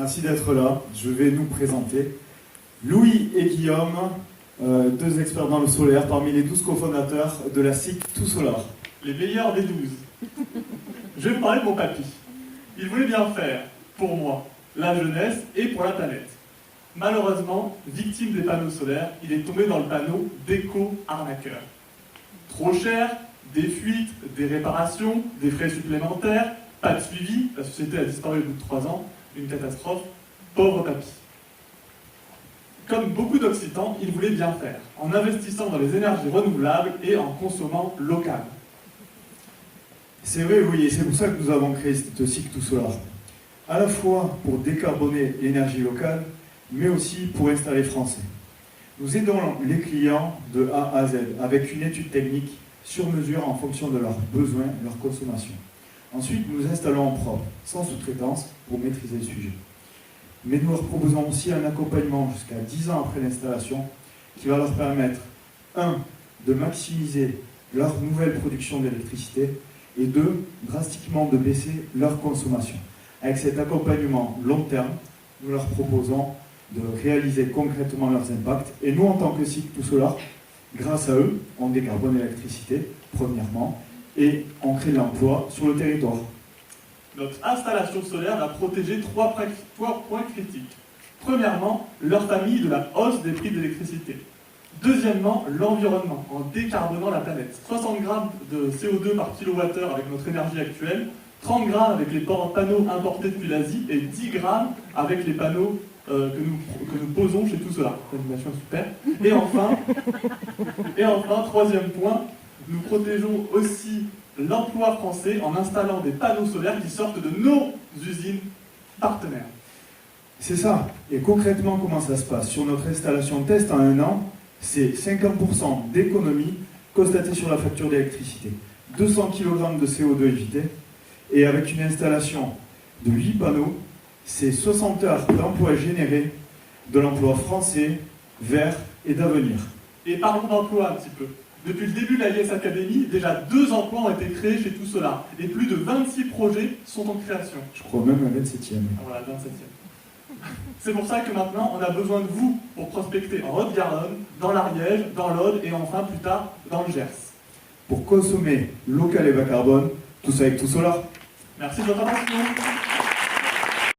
Merci d'être là. Je vais nous présenter Louis et Guillaume, deux experts dans le solaire, parmi les 12 cofondateurs de la SIC Tout Solar. Les meilleurs des 12. Je vais vous parler de mon papy. Il voulait bien faire, pour moi, la jeunesse et pour la planète. Malheureusement, victime des panneaux solaires, il est tombé dans le panneau d'éco-arnaqueur. Trop cher, des fuites, des réparations, des frais supplémentaires, pas de suivi, la société a disparu au bout de 3 ans, une catastrophe, pauvre papy. Comme beaucoup d'Occitans, il voulait bien faire, en investissant dans les énergies renouvelables et en consommant local. C'est vrai, oui, et c'est pour ça que nous avons créé cette SIC Tout Solar. À la fois pour décarboner l'énergie locale, mais aussi pour installer français. Nous aidons les clients de A à Z, avec une étude technique sur mesure en fonction de leurs besoins et leur consommation. Ensuite, nous installons en propre, sans sous-traitance, pour maîtriser le sujet. Mais nous leur proposons aussi un accompagnement jusqu'à 10 ans après l'installation, qui va leur permettre, 1, de maximiser leur nouvelle production d'électricité, et 2, drastiquement de baisser leur consommation. Avec cet accompagnement long terme, nous leur proposons de réaliser concrètement leurs impacts. Et nous, en tant que SIC Tout Solar, grâce à eux, on décarbone l'électricité, premièrement, et on crée de l'emploi sur le territoire. Notre installation solaire va protéger 3 points critiques. Premièrement, leur famille de la hausse des prix de l'électricité. Deuxièmement, l'environnement, en décarbonant la planète. 60 grammes de CO2 par kilowattheure avec notre énergie actuelle, 30 grammes avec les panneaux importés depuis l'Asie et 10 grammes avec les panneaux que nous posons chez Tout Solar. L'animation est super. Et enfin, troisième point, nous protégeons aussi l'emploi français en installant des panneaux solaires qui sortent de nos usines partenaires. C'est ça. Et concrètement, comment ça se passe? Sur notre installation test en 1 an, c'est 50% d'économie constatée sur la facture d'électricité. 200 kg de CO2 évités. Et avec une installation de 8 panneaux, c'est 60 heures d'emploi généré, de l'emploi français, vert et d'avenir. Et parlons d'emploi un petit peu. Depuis le début de la IS Academy, déjà 2 emplois ont été créés chez Tout Solar. Et plus de 26 projets sont en création. Je crois même un 27e. Voilà, 27e. C'est pour ça que maintenant, on a besoin de vous pour prospecter en Haute-Garonne, dans l'Ariège, dans l'Aude et enfin plus tard dans le Gers. Pour consommer local et bas carbone, tout ça avec Tout Solar. Merci de votre attention.